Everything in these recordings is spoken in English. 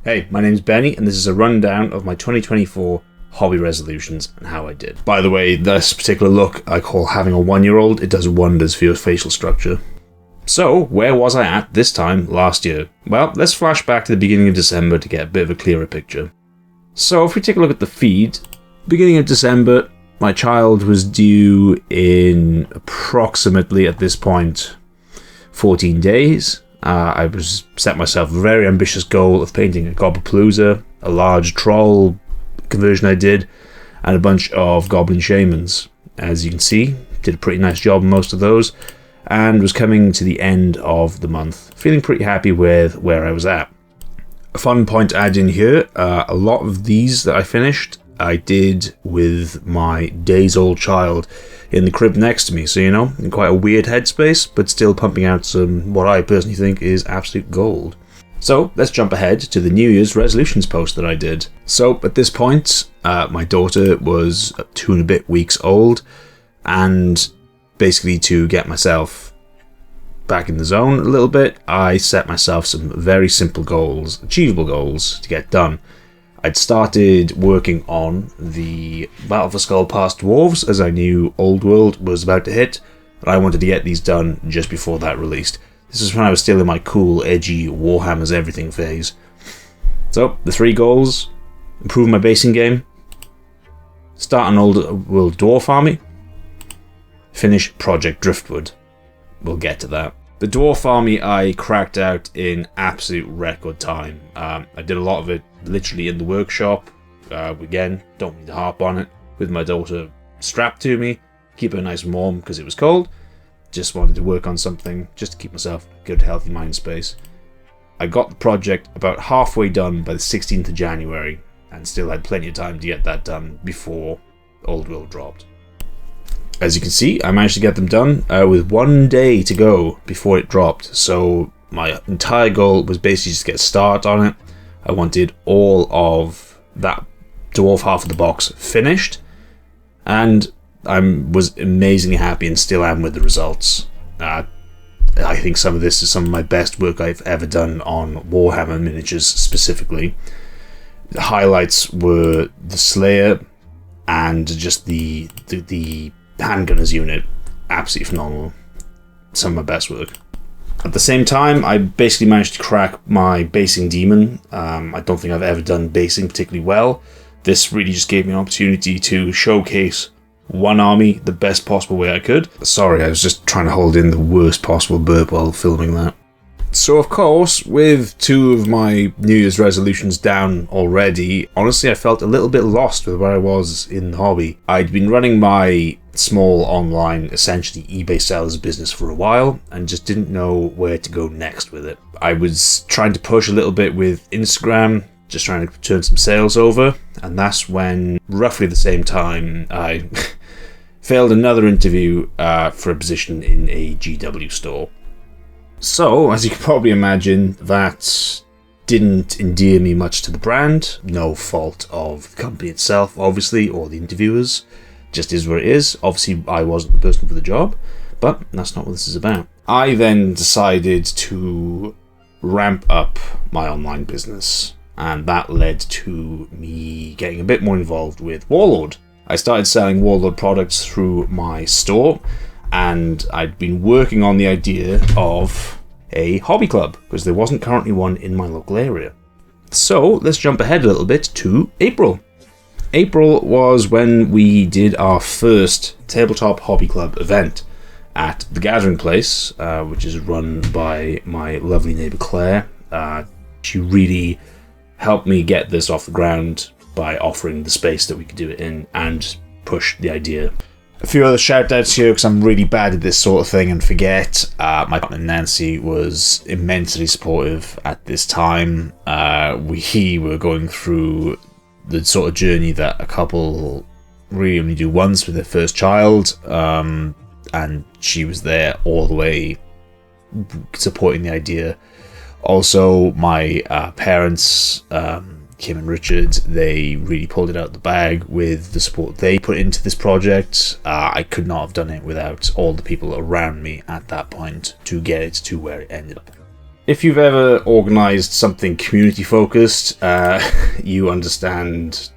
Hey, my name's Benny, and this is a rundown of my 2024 hobby resolutions and how I did. By the way, this particular look I call having a 1-year-old. It does wonders for your facial structure. So, where was I at this time last year? Well, let's flash back to the beginning of December to get a bit of a clearer picture. So, if we take a look at the feed, beginning of December, my child was due in approximately, at this point, 14 days. I was set myself a very ambitious goal of painting a Gobblepalooza, a large troll conversion I did, and a bunch of goblin shamans. As you can see, did a pretty nice job on most of those, and was coming to the end of the month, feeling pretty happy with where I was at. A fun point to add in here, a lot of these that I finished, I did with my days-old child in the crib next to me, so in quite a weird headspace, but still pumping out some, what I personally think is absolute gold. So, let's jump ahead to the New Year's resolutions post that I did. So, at this point, my daughter was 2 and a bit weeks old, and basically to get myself back in the zone a little bit, I set myself some very simple goals, achievable goals to get done. I'd started working on the Battle for Skull Pass Dwarves, as I knew Old World was about to hit, and I wanted to get these done just before that released. This is when I was still in my cool, edgy Warhammer's everything phase. So, the 3 goals: improve my basing game, start an Old World Dwarf army, finish Project Driftwood. We'll get to that. The Dwarf army I cracked out in absolute record time. I did a lot of it literally in the workshop. Again, don't need to harp on it. With my daughter strapped to me, keep her nice and warm because it was cold. Just wanted to work on something just to keep myself in a good, healthy mind space. I got the project about halfway done by the 16th of January and still had plenty of time to get that done before Old World dropped. As you can see, I managed to get them done with 1 day to go before it dropped. So my entire goal was basically just to get a start on it. I wanted all of that dwarf half of the box finished, and I was amazingly happy and still am with the results. I think some of this is some of my best work I've ever done on Warhammer miniatures specifically. The highlights were the Slayer and just the handgunners unit. Absolutely phenomenal. Some of my best work. At the same time, I basically managed to crack my basing demon. I don't think I've ever done basing particularly well. This really just gave me an opportunity to showcase one army the best possible way I could. Sorry, I was just trying to hold in the worst possible burp while filming that. So of course, with 2 of my New Year's resolutions down already, honestly I felt a little bit lost with where I was in the hobby. I'd been running my small online, essentially eBay sellers business for a while and just didn't know where to go next with it. I was trying to push a little bit with Instagram, just trying to turn some sales over, and that's when, roughly the same time, I failed another interview for a position in a GW store. So, as you can probably imagine, that didn't endear me much to the brand. No fault of the company itself, obviously, or the interviewers. Just is what it is. Obviously, I wasn't the person for the job, but that's not what this is about. I then decided to ramp up my online business, and that led to me getting a bit more involved with Warlord. I started selling Warlord products through my store, and I'd been working on the idea of a hobby club, because there wasn't currently one in my local area. So, let's jump ahead a little bit to April. April was when we did our first Tabletop Hobby Club event at the Gathering Place, which is run by my lovely neighbour Claire. She really helped me get this off the ground by offering the space that we could do it in and push the idea. A few other shout outs here because I'm really bad at this sort of thing and forget. My partner Nancy was immensely supportive at this time. We were going through the sort of journey that a couple really only do once with their first child, and she was there all the way supporting the idea. Also, my parents, Kim and Richard, they really pulled it out of the bag with the support they put into this project. I could not have done it without all the people around me at that point to get it to where it ended up. If you've ever organised something community-focused, you understand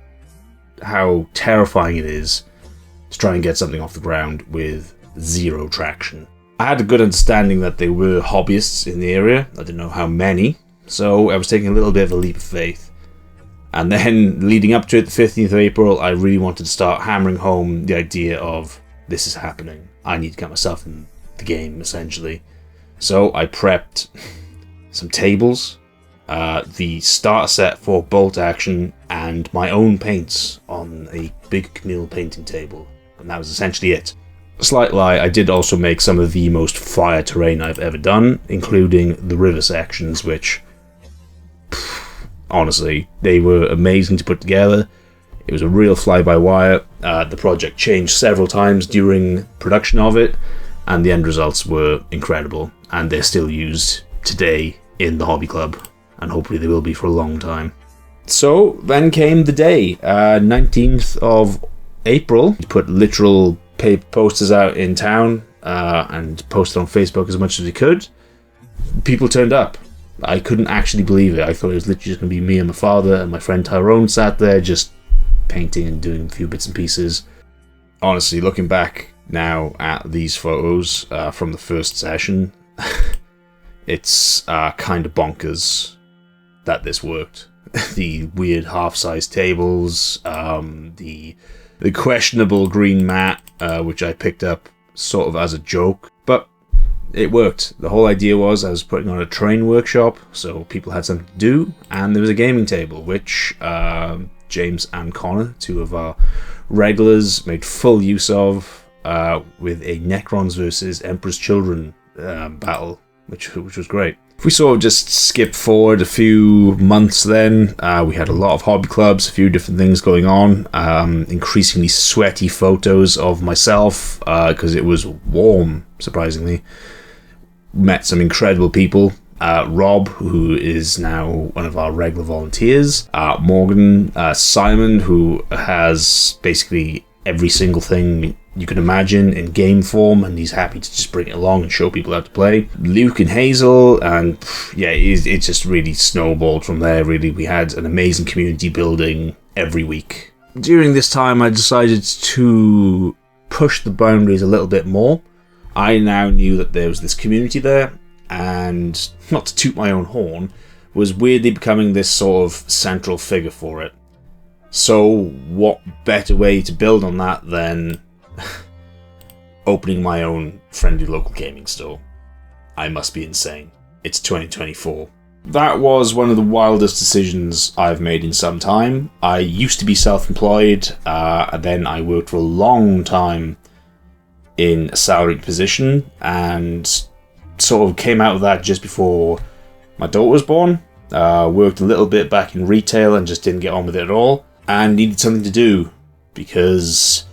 how terrifying it is to try and get something off the ground with zero traction. I had a good understanding that there were hobbyists in the area. I didn't know how many, so I was taking a little bit of a leap of faith. And then, leading up to it, the 15th of April, I really wanted to start hammering home the idea of, this is happening. I need to get myself in the game, essentially. So I prepped some tables, the starter set for bolt action, and my own paints on a big communal painting table. And that was essentially it. Slight lie, I did also make some of the most fire terrain I've ever done, including the river sections, which, honestly, they were amazing to put together. It was a real fly-by-wire. The project changed several times during production of it, and the end results were incredible, and they're still used today in the hobby club, and hopefully they will be for a long time. So then came the day, 19th of April. We put literal paper posters out in town and posted on Facebook as much as we could. People turned up. I couldn't actually believe it. I thought it was literally just going to be me and my father, and my friend Tyrone sat there just painting and doing a few bits and pieces. Honestly, looking back now at these photos from the first session, it's kind of bonkers that this worked. The weird half-sized tables, the questionable green mat, which I picked up sort of as a joke, but it worked. The whole idea was I was putting on a terrain workshop, so people had something to do, and there was a gaming table, which James and Connor, two of our regulars, made full use of, with a Necrons versus Emperor's Children battle, which was great. If we sort of just skip forward a few months then, we had a lot of hobby clubs, a few different things going on, increasingly sweaty photos of myself, because it was warm, surprisingly. Met some incredible people. Rob, who is now one of our regular volunteers, Morgan, Simon, who has basically every single thing you can imagine in game form, and he's happy to just bring it along and show people how to play. Luke and Hazel, and yeah, it just really snowballed from there, really. We had an amazing community building every week. During this time, I decided to push the boundaries a little bit more. I now knew that there was this community there, and, not to toot my own horn, was weirdly becoming this sort of central figure for it. So what better way to build on that than opening my own friendly local gaming store? I must be insane. It's 2024. That was one of the wildest decisions I've made in some time. I used to be self-employed, and then I worked for a long time in a salaried position, and sort of came out of that just before my daughter was born. Worked a little bit back in retail and just didn't get on with it at all, and needed something to do because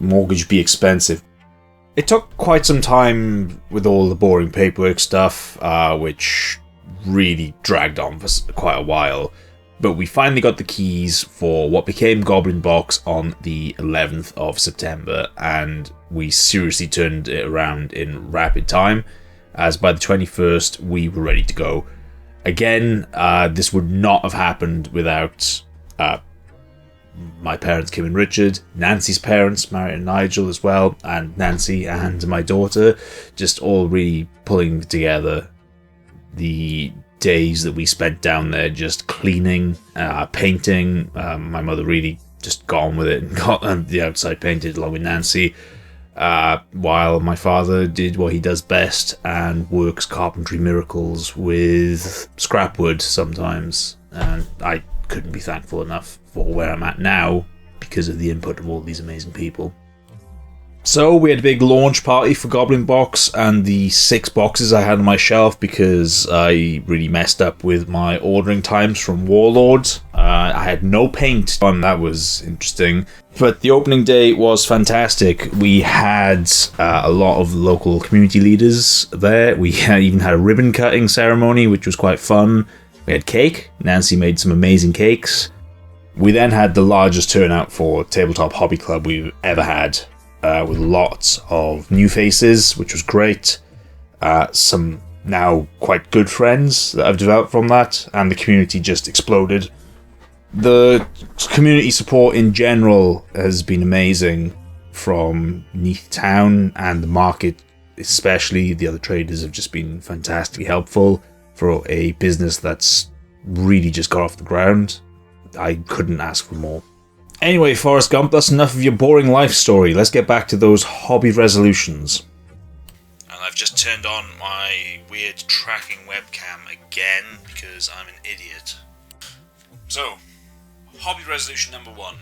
mortgage would be expensive. It took quite some time with all the boring paperwork stuff, which really dragged on for quite a while, but we finally got the keys for what became Goblin Box on the 11th of September, and we seriously turned it around in rapid time, as by the 21st we were ready to go. Again, this would not have happened without my parents, Kim and Richard, Nancy's parents, Marriott and Nigel as well, and Nancy and my daughter, just all really pulling together the days that we spent down there just cleaning, painting. My mother really just got on with it and got the outside painted along with Nancy, while my father did what he does best and works carpentry miracles with scrap wood sometimes, and I couldn't be thankful enough for where I'm at now because of the input of all these amazing people. So we had a big launch party for Goblin Box and the 6 boxes I had on my shelf because I really messed up with my ordering times from Warlord. I had no paint on, that was interesting. But the opening day was fantastic. We had a lot of local community leaders there. We even had a ribbon cutting ceremony, which was quite fun. We had cake. Nancy made some amazing cakes. We then had the largest turnout for Tabletop Hobby Club we've ever had, with lots of new faces, which was great. Some now quite good friends that I've developed from that, and the community just exploded. The community support in general has been amazing from Neath Town, and the market especially. The other traders have just been fantastically helpful for a business that's really just got off the ground. I couldn't ask for more. Anyway, Forrest Gump, that's enough of your boring life story. Let's get back to those hobby resolutions. And I've just turned on my weird tracking webcam again because I'm an idiot. So, hobby resolution number 1.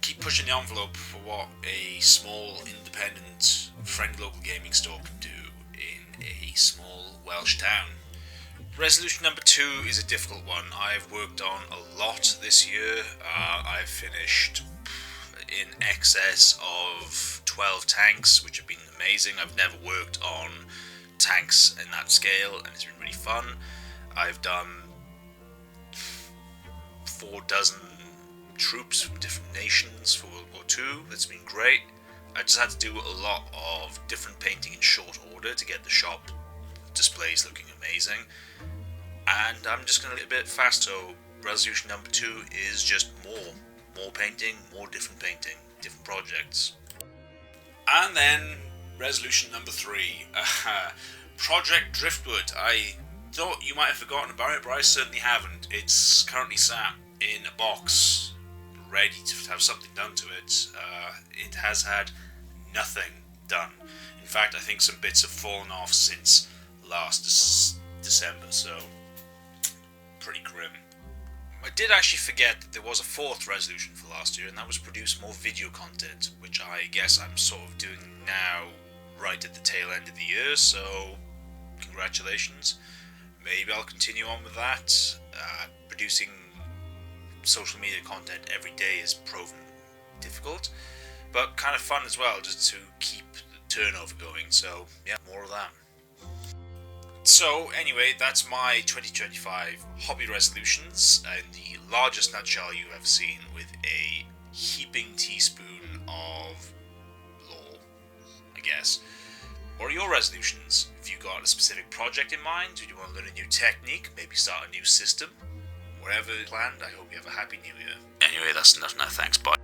Keep pushing the envelope for what a small, independent, friendly local gaming store can do in a small Welsh town. Resolution number 2 is a difficult one. I've worked on a lot this year. I've finished in excess of 12 tanks, which have been amazing. I've never worked on tanks in that scale, and it's been really fun. I've done 4 dozen troops from different nations for World War II. That's been great. I just had to do a lot of different painting in short order to get the shop displays looking amazing. And I'm just going to get a bit fast, so resolution number 2 is just more painting, more different painting, different projects. And then resolution number 3, Project Driftwood. I thought you might have forgotten about it, but I certainly haven't. It's currently sat in a box, ready to have something done to it. It has had nothing done. In fact, I think some bits have fallen off since last December, so pretty grim. I did actually forget that there was a 4th resolution for last year, and that was produce more video content, which I guess I'm sort of doing now, right at the tail end of the year, so congratulations. Maybe I'll continue on with that. Producing social media content every day is proven difficult, but kind of fun as well, just to keep the turnover going, so yeah, more of that. So anyway, that's my 2025 hobby resolutions in the largest nutshell you've ever seen, with a heaping teaspoon of lore, I guess. What are your resolutions? Have you got a specific project in mind? Do you want to learn a new technique? Maybe start a new system? Whatever planned, I hope you have a happy new year. Anyway, that's enough now. Thanks, bye.